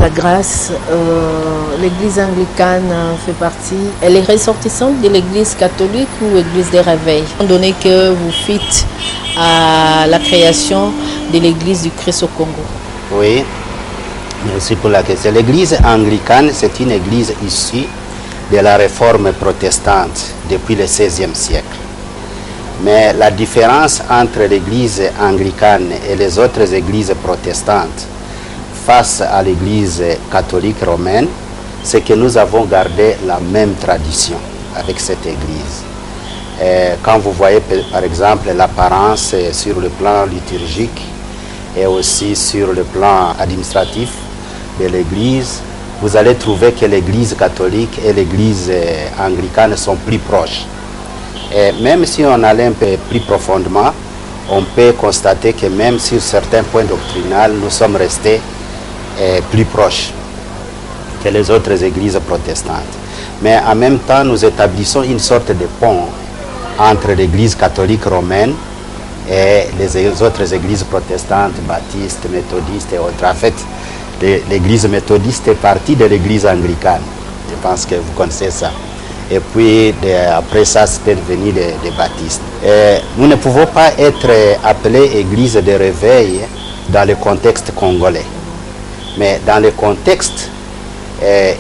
Sa Grâce, l'église anglicane fait partie. Elle est ressortissante de l'église catholique ou l'église des réveils? Étant donné que vous faites à la création de l'église du Christ au Congo. Oui, merci pour la question. L'église anglicane, c'est une église issue de la réforme protestante depuis le XVIe siècle. Mais la différence entre l'église anglicane et les autres églises protestantes face à l'église catholique romaine, c'est que nous avons gardé la même tradition avec cette église. Et quand vous voyez par exemple l'apparence sur le plan liturgique et aussi sur le plan administratif de l'église, vous allez trouver que l'église catholique et l'église anglicane sont plus proches. Et même si on allait un peu plus profondément, on peut constater que même sur certains points doctrinaux, nous sommes restés plus proches que les autres églises protestantes. Mais en même temps, nous établissons une sorte de pont entre l'église catholique romaine et les autres églises protestantes, baptistes, méthodistes et autres. En fait, l'église méthodiste est partie de l'église anglicane. Je pense que vous connaissez ça. Et puis après ça, c'était devenu des baptistes. Nous ne pouvons pas être appelés église de réveil dans le contexte congolais. Mais dans le contexte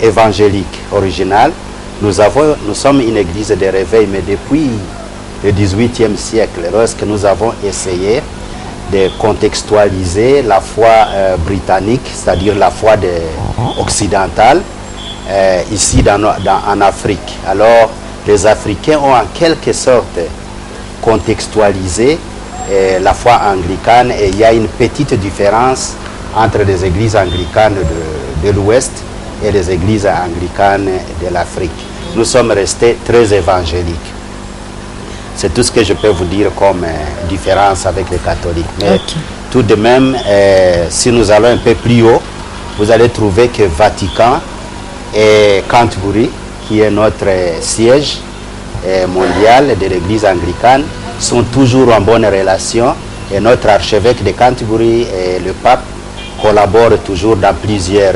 évangélique original, nous sommes une église de réveil, mais depuis le XVIIIe siècle, lorsque nous avons essayé de contextualiser la foi britannique, c'est-à-dire la foi occidentale, ici en Afrique. Alors, les Africains ont en quelque sorte contextualisé la foi anglicane et il y a une petite différence entre les églises anglicanes de l'Ouest et les églises anglicanes de l'Afrique. Nous sommes restés très évangéliques. C'est tout ce que je peux vous dire comme différence avec les catholiques. Mais tout de même, si nous allons un peu plus haut, vous allez trouver que Vatican et Canterbury, qui est notre siège mondial de l'église anglicane, sont toujours en bonne relation. Et notre archevêque de Canterbury et le pape collaborent toujours dans plusieurs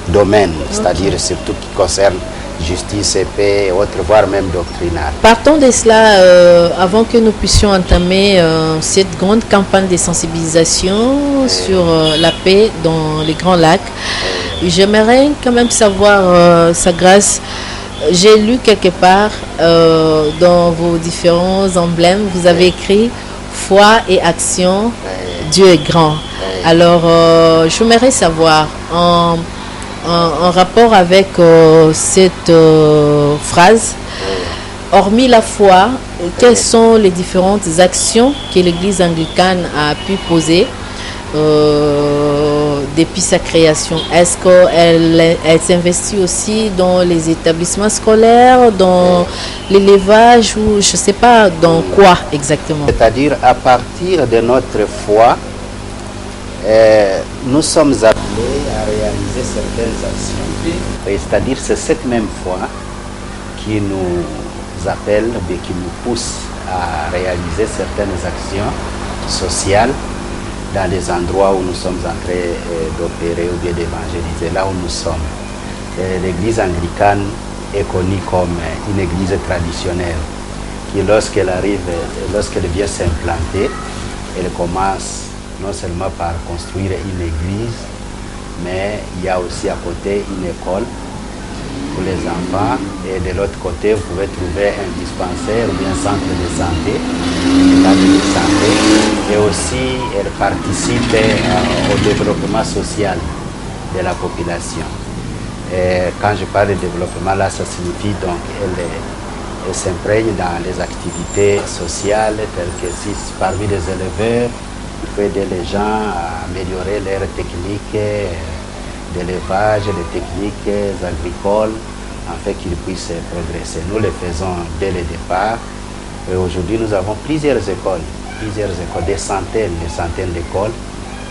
domaines, c'est-à-dire surtout qui concerne justice et paix et autres, voire même doctrinal. Partons de cela, avant que nous puissions entamer cette grande campagne de sensibilisation sur la paix dans les Grands Lacs, j'aimerais quand même savoir, Sa Grâce, j'ai lu quelque part dans vos différents emblèmes, vous avez écrit « Foi et action, Dieu est grand ». Alors, j'aimerais savoir, en rapport avec cette phrase, hormis la foi, quelles sont les différentes actions que l'Église anglicane a pu poser depuis sa création? Est-ce qu'elle s'investit aussi dans les établissements scolaires, dans l'élevage ou je ne sais pas dans quoi exactement? C'est-à-dire à partir de notre foi, nous sommes appelés à réaliser certaines actions. C'est-à-dire c'est cette même foi qui nous appelle, qui nous pousse à réaliser certaines actions sociales dans les endroits où nous sommes en train d'opérer ou bien d'évangéliser, là où nous sommes. L'église anglicane est connue comme une église traditionnelle qui, lorsqu'elle vient s'implanter, elle commence non seulement par construire une église, mais il y a aussi à côté une école pour les enfants et de l'autre côté vous pouvez trouver un dispensaire ou bien un centre de santé, et aussi elle participe au développement social de la population. Et quand je parle de développement là, ça signifie donc elle s'imprègne dans les activités sociales telles que si parmi les éleveurs, il faut aider les gens à améliorer leurs techniques d'élevage, les techniques agricoles, afin qu'ils puissent progresser. Nous le faisons dès le départ. Et aujourd'hui, nous avons plusieurs écoles, des centaines d'écoles.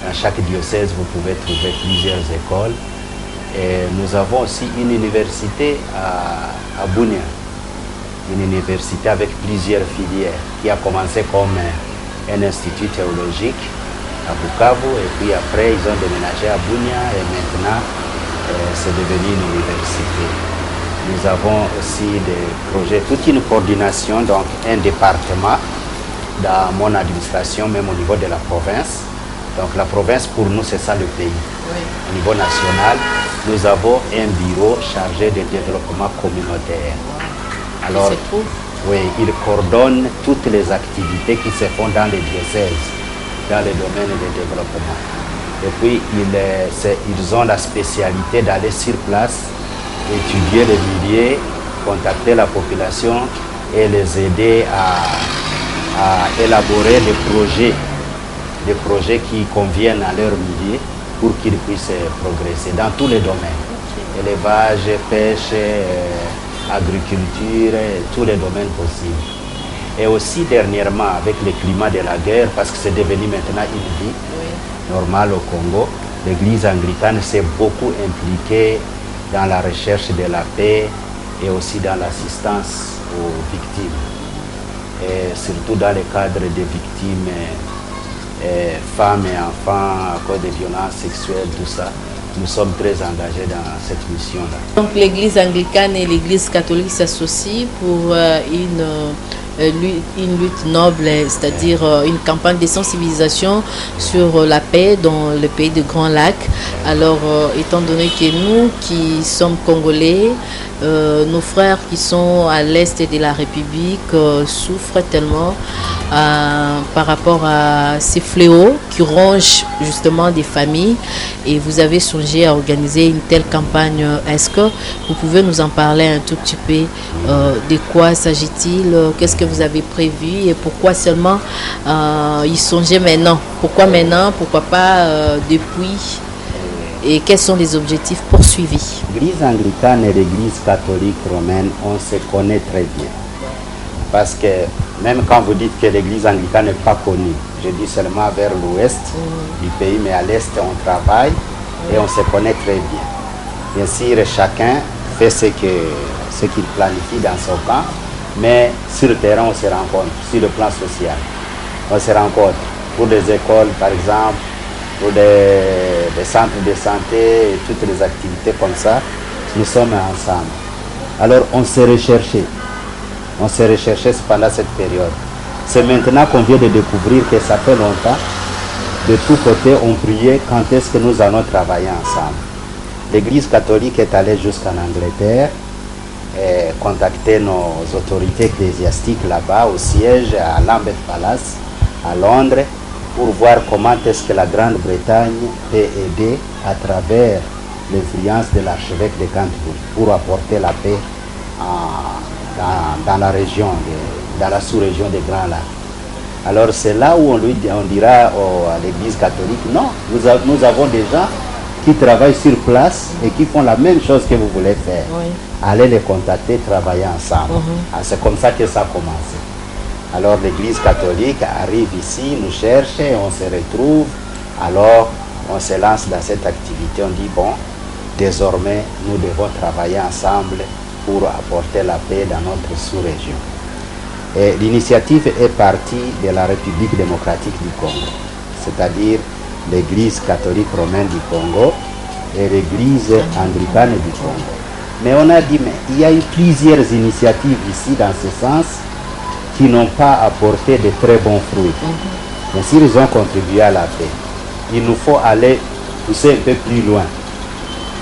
Dans chaque diocèse, vous pouvez trouver plusieurs écoles. Et nous avons aussi une université à Bunia, une université avec plusieurs filières, qui a commencé comme un institut théologique à Bukavu, et puis après ils ont déménagé à Bunia et maintenant c'est devenu une université. Nous avons aussi des projets, toute une coordination, donc un département dans mon administration, même au niveau de la province. Donc la province, pour nous, c'est ça le pays. Oui. Au niveau national, nous avons un bureau chargé de développement communautaire. Alors, oui, il coordonne toutes les activités qui se font dans les diocèses, dans le domaine du développement. Et puis, ils ont la spécialité d'aller sur place, étudier les milieux, contacter la population et les aider à élaborer des projets qui conviennent à leur milieu pour qu'ils puissent progresser dans tous les domaines. Élevage, pêche, agriculture, tous les domaines possibles. Et aussi dernièrement, avec le climat de la guerre, parce que c'est devenu maintenant une vie normale au Congo, l'Église anglicane s'est beaucoup impliquée dans la recherche de la paix et aussi dans l'assistance aux victimes. Et surtout dans le cadre des victimes femmes et enfants à cause des violences sexuelles, tout ça. Nous sommes très engagés dans cette mission-là. Donc l'Église anglicane et l'Église catholique s'associent pour une lutte noble, c'est-à-dire une campagne de sensibilisation sur la paix dans le pays de Grand Lac. Alors, étant donné que nous qui sommes Congolais, nos frères qui sont à l'est de la République souffrent tellement par rapport à ces fléaux qui rongent justement des familles, et vous avez songé à organiser une telle campagne. Est-ce que vous pouvez nous en parler un tout petit peu? De quoi s'agit-il? Qu'est-ce que vous avez prévu et pourquoi seulement y songer maintenant? Pourquoi maintenant? Pourquoi pas depuis? Et quels sont les objectifs poursuivis? L'Église anglicane et l'Église catholique romaine, on se connaît très bien. Parce que même quand vous dites que l'Église anglicane n'est pas connue, je dis seulement vers l'ouest du pays, mais à l'est on travaille et on se connaît très bien. Bien sûr, chacun fait ce qu'il planifie dans son camp, mais sur le terrain on se rencontre, sur le plan social. On se rencontre pour des écoles par exemple, pour des centres de santé et toutes les activités comme ça, nous sommes ensemble. Alors on s'est recherché. On s'est recherché pendant cette période. C'est maintenant qu'on vient de découvrir que ça fait longtemps. De tous côtés, on priait quand est-ce que nous allons travailler ensemble. L'Église catholique est allée jusqu'en Angleterre et contacter nos autorités ecclésiastiques là-bas au siège à Lambeth Palace, à Londres, pour voir comment est-ce que la Grande-Bretagne peut aider à travers l'influence de l'archevêque de Canterbury pour apporter la paix dans la région, dans la sous-région des Grands Lacs. Alors c'est là où on dira à l'Église catholique, non, nous avons des gens qui travaillent sur place et qui font la même chose que vous voulez faire. Oui. Allez les contacter, travailler ensemble. C'est comme ça que ça a commencé. Alors l'Église catholique arrive ici, nous cherche, on se retrouve, alors on se lance dans cette activité, on dit bon, désormais nous devons travailler ensemble pour apporter la paix dans notre sous-région. Et l'initiative est partie de la République démocratique du Congo, c'est-à-dire l'Église catholique romaine du Congo et l'Église anglicane du Congo. Mais on a dit, mais il y a eu plusieurs initiatives ici dans ce sens qui n'ont pas apporté de très bons fruits. Mais s'ils ont contribué à la paix, il nous faut aller pousser un peu plus loin.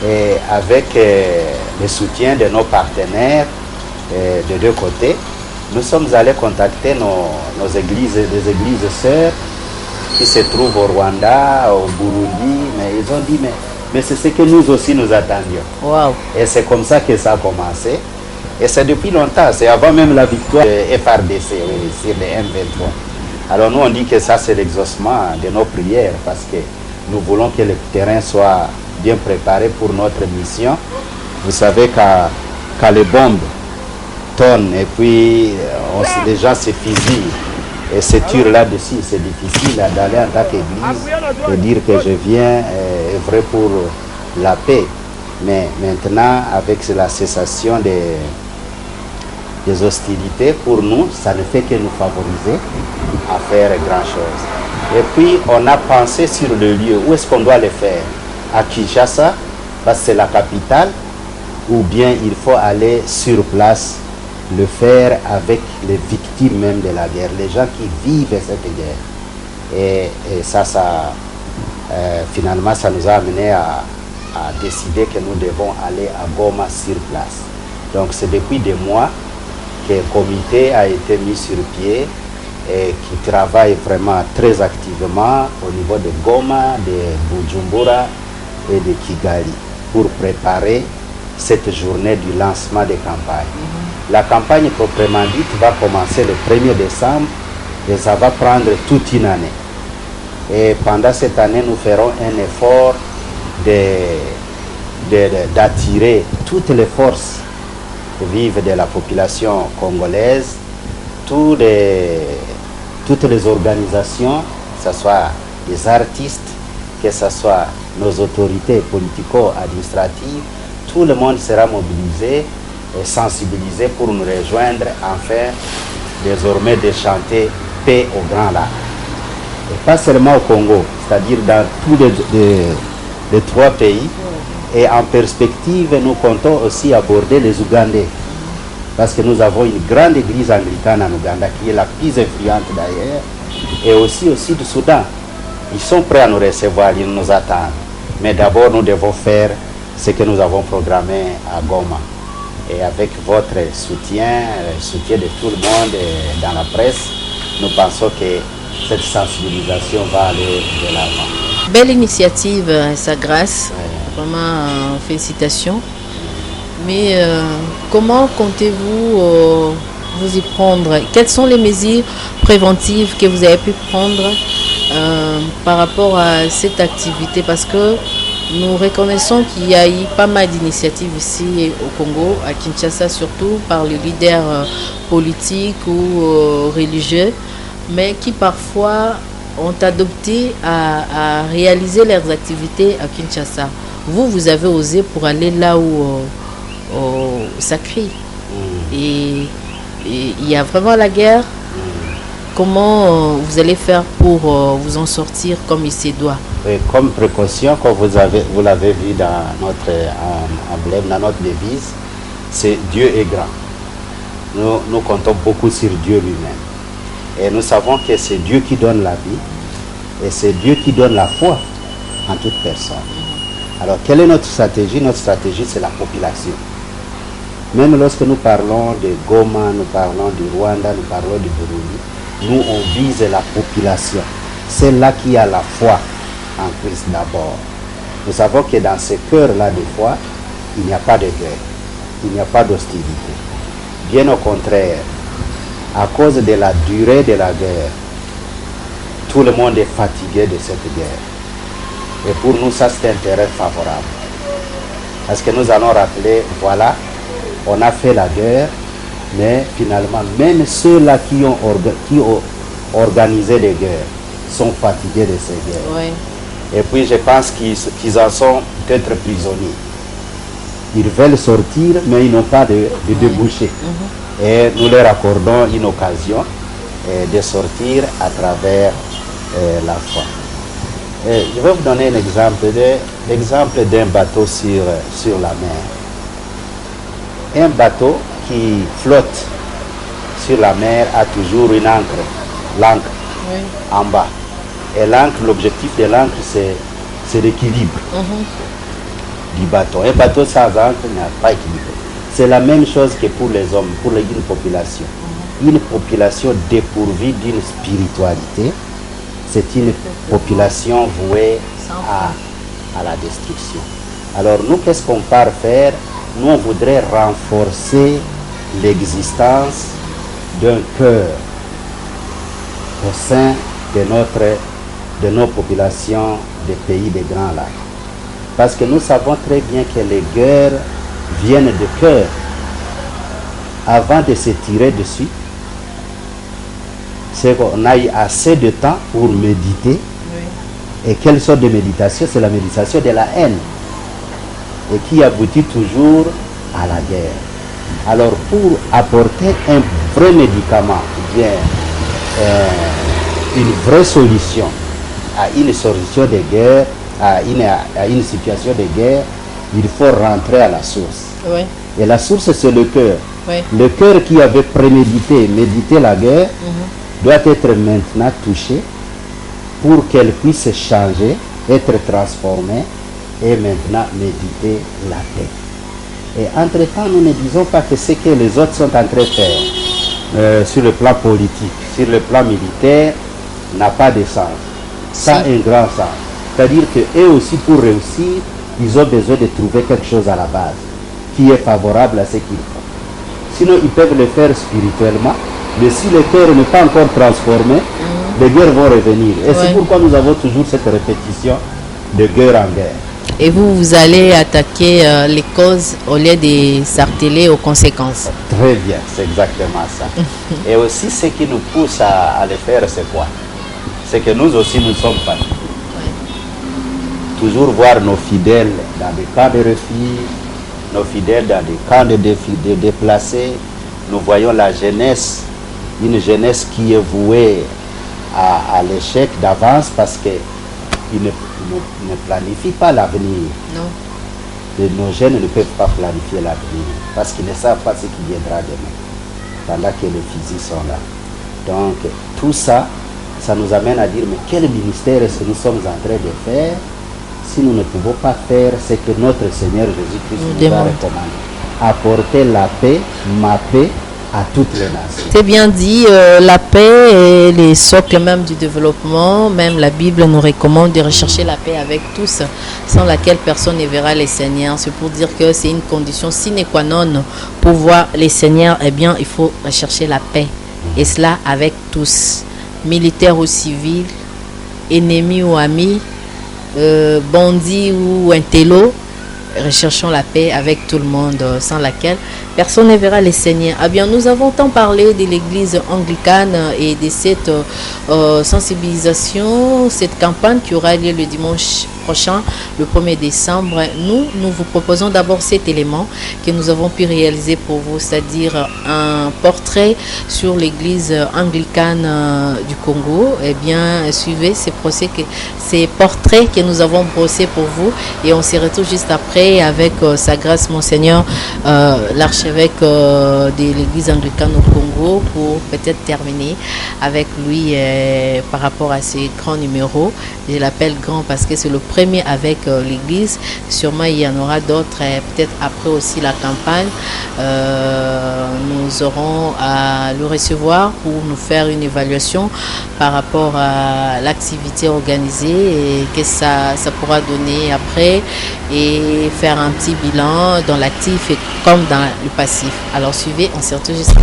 Et avec le soutien de nos partenaires de deux côtés, nous sommes allés contacter nos églises, des églises sœurs qui se trouvent au Rwanda, au Burundi, mais ils ont dit, mais c'est ce que nous aussi nous attendions. Wow. Et c'est comme ça que ça a commencé. Et c'est depuis longtemps, c'est avant même la victoire de FRDC, sur les M23. Alors nous on dit que ça c'est l'exaucement de nos prières, parce que nous voulons que le terrain soit bien préparé pour notre mission. Vous savez quand les bombes tonnent et puis les gens se fusillent et se tuent là-dessus, c'est difficile d'aller en tant qu'église et dire que je viens œuvrer pour la paix. Mais maintenant, avec la cessation des hostilités, pour nous, ça ne fait que nous favoriser à faire grand-chose. Et puis, on a pensé sur le lieu, où est-ce qu'on doit le faire? À Kinshasa parce que c'est la capitale, ou bien il faut aller sur place, le faire avec les victimes même de la guerre, les gens qui vivent cette guerre. Et ça, finalement, ça nous a amené à décider que nous devons aller à Goma sur place. Donc c'est depuis des mois que le comité a été mis sur pied et qui travaille vraiment très activement au niveau de Goma, de Bujumbura et de Kigali pour préparer cette journée du lancement des campagnes. La campagne proprement dite va commencer le 1er décembre et ça va prendre toute une année. Et pendant cette année, nous ferons un effort d'attirer toutes les forces vives de la population congolaise, toutes les organisations, que ce soit les artistes, que ce soit nos autorités politico-administratives, tout le monde sera mobilisé et sensibilisé pour nous rejoindre afin désormais de chanter paix au Grand Lac. Et pas seulement au Congo, c'est-à-dire dans tous les 3 pays. Et en perspective, nous comptons aussi aborder les Ougandais. Parce que nous avons une grande église anglicane en Ouganda qui est la plus influente d'ailleurs. Et aussi au Sud-Soudan. Ils sont prêts à nous recevoir, ils nous attendent. Mais d'abord, nous devons faire ce que nous avons programmé à Goma. Et avec votre soutien, le soutien de tout le monde et dans la presse, nous pensons que cette sensibilisation va aller de l'avant. Belle initiative, sa grâce. Vraiment, félicitations. Mais comment comptez-vous vous y prendre? Quelles sont les mesures préventives que vous avez pu prendre par rapport à cette activité? Parce que nous reconnaissons qu'il y a eu pas mal d'initiatives ici au Congo, à Kinshasa surtout, par les leaders politiques ou religieux, mais qui parfois ont adopté à réaliser leurs activités à Kinshasa. Vous avez osé pour aller là où ça crie. Et il y a vraiment la guerre. Comment vous allez faire pour vous en sortir comme il se doit? Et comme précaution, comme vous l'avez vu dans notre emblème, dans notre devise, c'est Dieu est grand. Nous comptons beaucoup sur Dieu lui-même. Et nous savons que c'est Dieu qui donne la vie et c'est Dieu qui donne la foi en toute personne. Alors, quelle est notre stratégie? Notre stratégie, c'est la population. Même lorsque nous parlons de Goma, nous parlons du Rwanda, nous parlons du Burundi, nous, on vise la population. C'est là qui a la foi en Christ d'abord. Nous savons que dans ce cœur-là de foi, il n'y a pas de guerre, il n'y a pas d'hostilité. Bien au contraire, à cause de la durée de la guerre, tout le monde est fatigué de cette guerre. Et pour nous, ça c'est un terrain favorable. Parce que nous allons rappeler, voilà, on a fait la guerre, mais finalement, même ceux-là qui ont organisé les guerres sont fatigués de ces guerres. Oui. Et puis je pense qu'ils en sont peut-être prisonniers. Ils veulent sortir, mais ils n'ont pas de débouché. Et nous leur accordons une occasion de sortir à travers la foi. Et je vais vous donner un exemple, l'exemple d'un bateau sur la mer. Un bateau qui flotte sur la mer a toujours une ancre, l'ancre en bas. Et l'ancre, l'objectif de l'ancre, c'est l'équilibre du bateau. Un bateau sans ancre n'est pas équilibré. C'est la même chose que pour les hommes, pour une population. Une population dépourvue d'une spiritualité, c'est une population vouée à la destruction. Alors nous, qu'est-ce qu'on part faire? Nous, on voudrait renforcer l'existence d'un cœur au sein de nos populations des pays des Grands Lacs. Parce que nous savons très bien que les guerres viennent de cœur. Avant de se tirer dessus, c'est qu'on a eu assez de temps pour méditer. Et quelle sorte de méditation? C'est la méditation de la haine. Et qui aboutit toujours à la guerre. Alors pour apporter un vrai médicament, bien une vraie solution à une solution de guerre, à une situation de guerre, il faut rentrer à la source. Oui. Et la source, c'est le cœur. Oui. Le cœur qui avait médité la guerre, doit être maintenant touché pour qu'elle puisse changer, être transformée et maintenant méditer la paix. Et entre-temps, nous ne disons pas que ce que les autres sont en train de faire sur le plan politique, sur le plan militaire, n'a pas de sens. Ça a un grand sens. C'est-à-dire qu'eux aussi, pour réussir, ils ont besoin de trouver quelque chose à la base qui est favorable à ce qu'ils font. Sinon, ils peuvent le faire spirituellement, mais si le cœur n'est pas encore transformé, les guerres vont revenir. Et c'est pourquoi nous avons toujours cette répétition de guerre en guerre. Et vous allez attaquer les causes au lieu de s'atteler aux conséquences. Très bien, c'est exactement ça. Et aussi, ce qui nous pousse à le faire, c'est quoi? C'est que nous aussi, nous sommes familles. Toujours voir nos fidèles dans des camps de refuge, nos fidèles dans des camps de déplacés. Nous voyons la jeunesse, une jeunesse qui est vouée à l'échec d'avance parce qu'ils ne planifient pas l'avenir. Non. Nos jeunes ne peuvent pas planifier l'avenir parce qu'ils ne savent pas ce qui viendra demain, pendant que les fusils sont là. Donc tout ça, ça nous amène à dire, mais quel ministère est-ce que nous sommes en train de faire si nous ne pouvons pas faire ce que notre Seigneur Jésus-Christ nous a recommandé? Apporter la paix, ma paix, à toutes les nations. C'est bien dit, la paix est le socle même du développement. Même la Bible nous recommande de rechercher la paix avec tous, sans laquelle personne ne verra les Seigneurs. C'est pour dire que c'est une condition sine qua non pour voir les Seigneurs. Eh bien, il faut rechercher la paix. Et cela avec tous, militaires ou civils, ennemis ou amis, bandits ou intello. Recherchons la paix avec tout le monde, sans laquelle personne ne verra les Seigneurs. Ah bien, nous avons tant parlé de l'église anglicane et de cette sensibilisation, cette campagne qui aura lieu le dimanche prochain, le 1er décembre. Nous vous proposons d'abord cet élément que nous avons pu réaliser pour vous, c'est-à-dire un portrait sur l'église anglicane du Congo. Eh bien, suivez ces portraits que nous avons brossés pour vous et on se retrouve juste après avec sa grâce Monseigneur l'archevêque de l'église anglicane au Congo pour peut-être terminer avec lui par rapport à ces grands numéros. Je l'appelle grand parce que c'est le premier avec l'église. Sûrement il y en aura d'autres peut-être après aussi la campagne. Nous aurons à le recevoir pour nous faire une évaluation par rapport à l'activité organisée et que ça pourra donner après et faire un petit bilan dans l'actif et comme dans le passif. Alors suivez, on se retrouve juste après.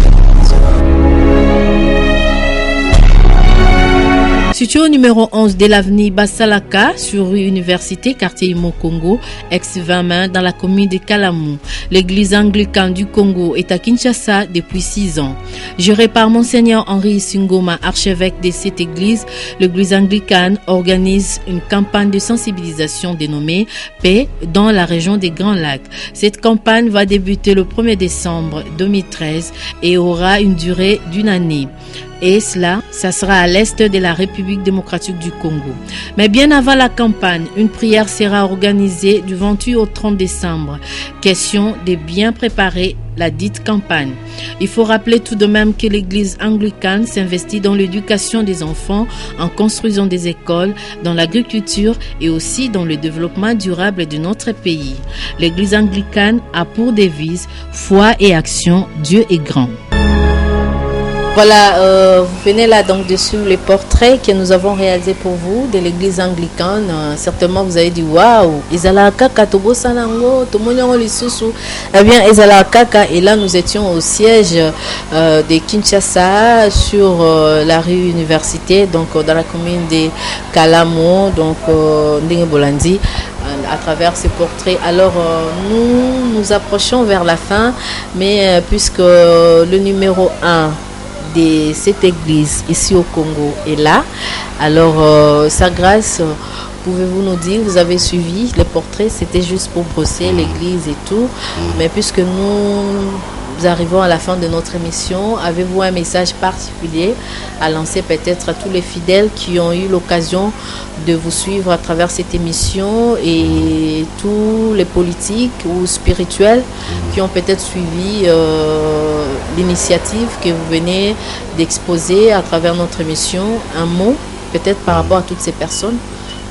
Situé au numéro 11 de l'avenue Bassalaka, sur rue Université, quartier Imo Congo, ex-Vama, dans la commune de Kalamou. L'église anglicane du Congo est à Kinshasa depuis 6 ans. Gérée par Monseigneur Henri Singoma, archevêque de cette église, l'église anglicane organise une campagne de sensibilisation dénommée Paix dans la région des Grands Lacs. Cette campagne va débuter le 1er décembre 2013 et aura une durée d'1 année. Et cela, ça sera à l'est de la République démocratique du Congo. Mais bien avant la campagne, une prière sera organisée du 28 au 30 décembre. Question de bien préparer la dite campagne. Il faut rappeler tout de même que l'église anglicane s'investit dans l'éducation des enfants en construisant des écoles, dans l'agriculture et aussi dans le développement durable de notre pays. L'église anglicane a pour devise foi et action, Dieu est grand. Voilà, vous venez là donc de suivre les portraits que nous avons réalisés pour vous de l'église anglicane. Certainement vous avez dit waouh, Ezala Kaka Tobo Sanango, Tomonyo Lisusu. Eh bien, Ezala Kaka, et là nous étions au siège de Kinshasa sur la rue Université, donc dans la commune de Kalamo, donc Ndenge Bolandi. À travers ces portraits. Alors nous approchons vers la fin, mais puisque le numéro 1 de cette église ici au Congo est là, alors sa grâce, pouvez-vous nous dire, vous avez suivi les portraits, c'était juste pour brosser l'église et tout, mais puisque nous arrivons à la fin de notre émission. Avez-vous un message particulier à lancer peut-être à tous les fidèles qui ont eu l'occasion de vous suivre à travers cette émission et tous les politiques ou spirituels qui ont peut-être suivi l'initiative que vous venez d'exposer à travers notre émission? Un mot peut-être par rapport à toutes ces personnes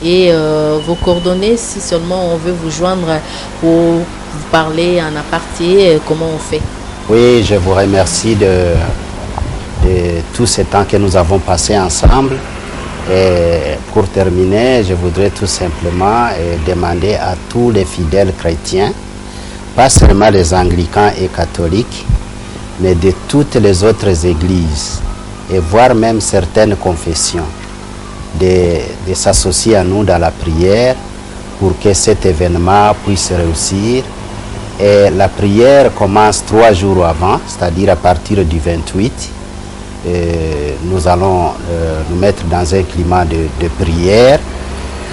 et vos coordonnées si seulement on veut vous joindre pour vous parler en aparté, comment on fait? Oui, je vous remercie de tout ce temps que nous avons passé ensemble. Et pour terminer, je voudrais tout simplement demander à tous les fidèles chrétiens, pas seulement les anglicans et catholiques, mais de toutes les autres églises, et voire même certaines confessions, de s'associer à nous dans la prière pour que cet événement puisse réussir. Et la prière commence 3 jours avant, c'est-à-dire à partir du 28. Nous allons nous mettre dans un climat de prière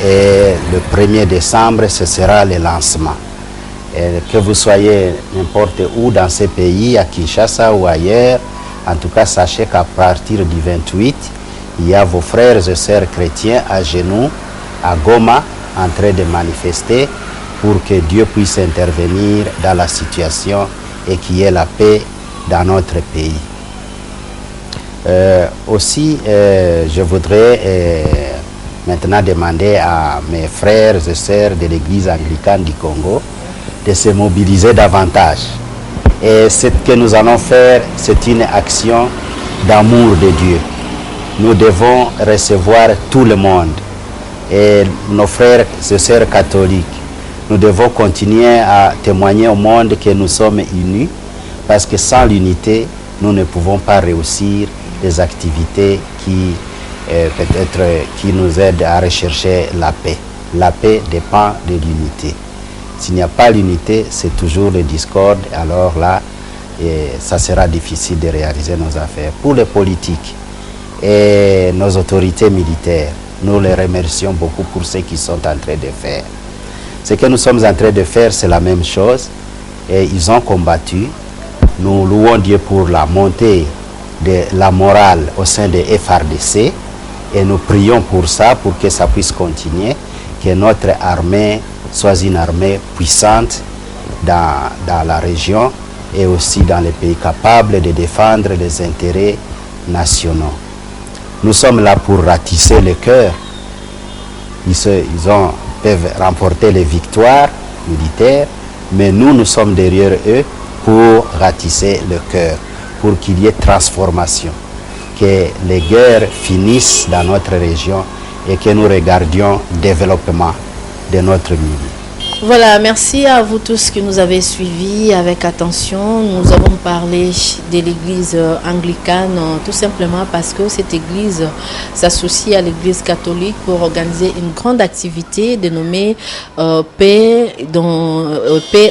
et le 1er décembre, ce sera le lancement. Et que vous soyez n'importe où dans ces pays, à Kinshasa ou ailleurs, en tout cas sachez qu'à partir du 28, il y a vos frères et sœurs chrétiens à genoux, à Goma, en train de manifester pour que Dieu puisse intervenir dans la situation et qu'il y ait la paix dans notre pays. Aussi, je voudrais maintenant demander à mes frères et sœurs de l'Église anglicane du Congo de se mobiliser davantage. Et ce que nous allons faire, c'est une action d'amour de Dieu. Nous devons recevoir tout le monde. Et nos frères et sœurs catholiques, nous devons continuer à témoigner au monde que nous sommes unis, parce que sans l'unité, nous ne pouvons pas réussir les activités qui qui nous aident à rechercher la paix. La paix dépend de l'unité. S'il n'y a pas l'unité, c'est toujours le discorde. Alors là, ça sera difficile de réaliser nos affaires. Pour les politiques et nos autorités militaires, nous les remercions beaucoup pour ce qu'ils sont en train de faire. Ce que nous sommes en train de faire, c'est la même chose. Et ils ont combattu. Nous louons Dieu pour la montée de la morale au sein de FRDC. Et nous prions pour ça, pour que ça puisse continuer, que notre armée soit une armée puissante dans la région et aussi dans les pays capables de défendre les intérêts nationaux. Nous sommes là pour ratisser le cœur. Peuvent remporter les victoires militaires, mais nous sommes derrière eux pour ratisser le cœur, pour qu'il y ait transformation, que les guerres finissent dans notre région et que nous regardions le développement de notre milieu. Voilà, merci à vous tous qui nous avez suivis avec attention. Nous avons parlé de l'église anglicane tout simplement parce que cette église s'associe à l'église catholique pour organiser une grande activité dénommée Paix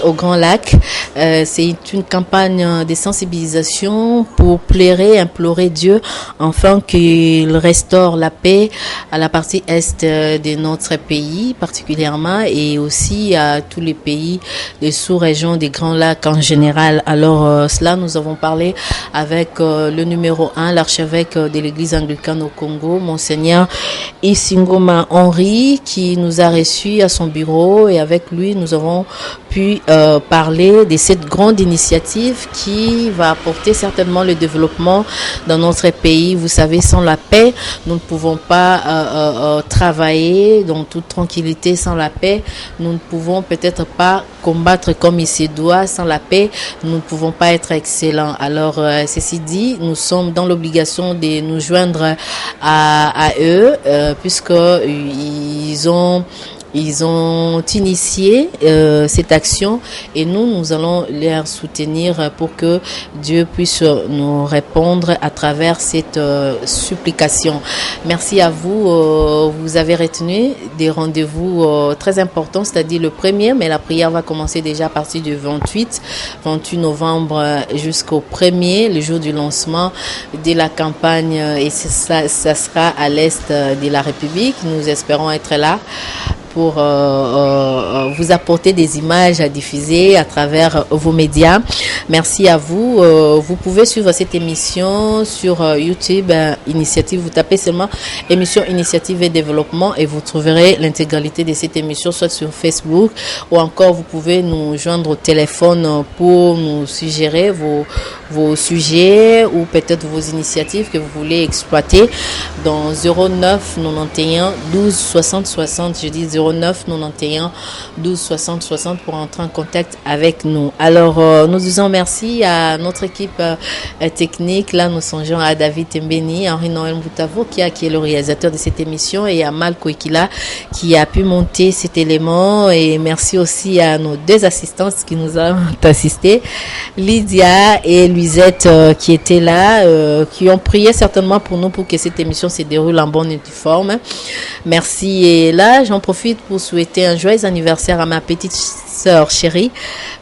au Grand Lac. C'est une campagne de sensibilisation pour implorer Dieu afin qu'il restaure la paix à la partie est de notre pays particulièrement et aussi à tous les pays des sous-régions des Grands Lacs en général. Alors cela, nous avons parlé avec le numéro 1, l'archevêque de l'église anglicane au Congo, Monseigneur Isingoma Henri, qui nous a reçus à son bureau et avec lui, nous avons pu parler de cette grande initiative qui va apporter certainement le développement dans notre pays. Vous savez, sans la paix, nous ne pouvons pas travailler dans toute tranquillité. Sans la paix, nous ne pouvons peut-être pas combattre comme il se doit. Sans la paix, nous ne pouvons pas être excellents. Alors, ceci dit, nous sommes dans l'obligation de nous joindre à eux, puisque ils ont initié cette action et nous allons les soutenir pour que Dieu puisse nous répondre à travers cette supplication. Merci à vous. Vous avez retenu des rendez-vous très importants, c'est-à-dire le 1er, mais la prière va commencer déjà à partir du 28 novembre jusqu'au 1er, le jour du lancement de la campagne et ça sera à l'est de la République. Nous espérons être là pour vous apporter des images à diffuser à travers vos médias. Merci à vous. Vous pouvez suivre cette émission sur YouTube, Initiative. Vous tapez seulement émission Initiative et Développement et vous trouverez l'intégralité de cette émission, soit sur Facebook ou encore vous pouvez nous joindre au téléphone pour nous suggérer vos sujets ou peut-être vos initiatives que vous voulez exploiter dans 09 91 12 60 60. Je dis 09 91 12 60 60 pour entrer en contact avec nous. Alors, nous disons merci à notre équipe technique. Là, nous songeons à David Tembeni, Henri Noël Moutavo qui est le réalisateur de cette émission et à Mal Koikila qui a pu monter cet élément. Et merci aussi à nos deux assistantes qui nous ont assistés, Lydia et Luisette qui étaient là, qui ont prié certainement pour nous pour que cette émission se déroule en bonne et due forme. Merci. Et là, j'en profite pour souhaiter un joyeux anniversaire à ma petite sœur chérie,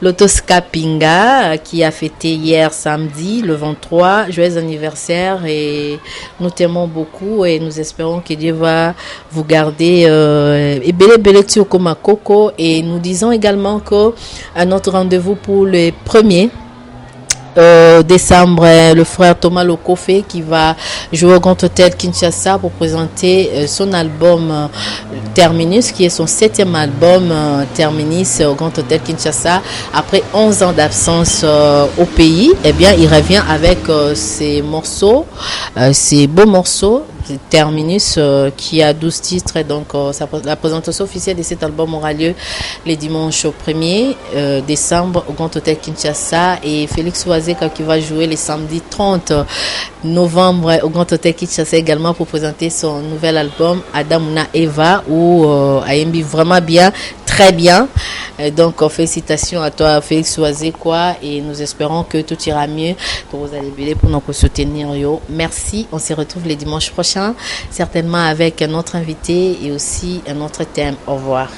Lotoska Pinga, qui a fêté hier samedi, le 23. Joyeux anniversaire et nous t'aimons beaucoup et nous espérons que Dieu va vous garder et belle comme Coco. Et nous disons également que à notre rendez-vous pour le 1er décembre, le frère Thomas Lokofe qui va jouer au Grand Hôtel Kinshasa pour présenter son album Terminus, qui est son 7e album Terminus au Grand Hôtel Kinshasa. Après 11 ans d'absence au pays, eh bien, il revient avec ces morceaux, ces beaux morceaux. Terminus qui a 12 titres. Donc la présentation officielle de cet album aura lieu les dimanches 1er décembre au Grand Hôtel Kinshasa et Félix Oazeka qui va jouer les samedis 30 novembre au Grand Hôtel Kinshasa également pour présenter son nouvel album Adamuna Eva où Ayembi vraiment bien, très bien. Donc félicitations à toi Félix Oazeka et nous espérons que tout ira mieux pour vous aller pour nous soutenir. Merci, on se retrouve les dimanches prochains certainement avec un autre invité et aussi un autre thème. Au revoir.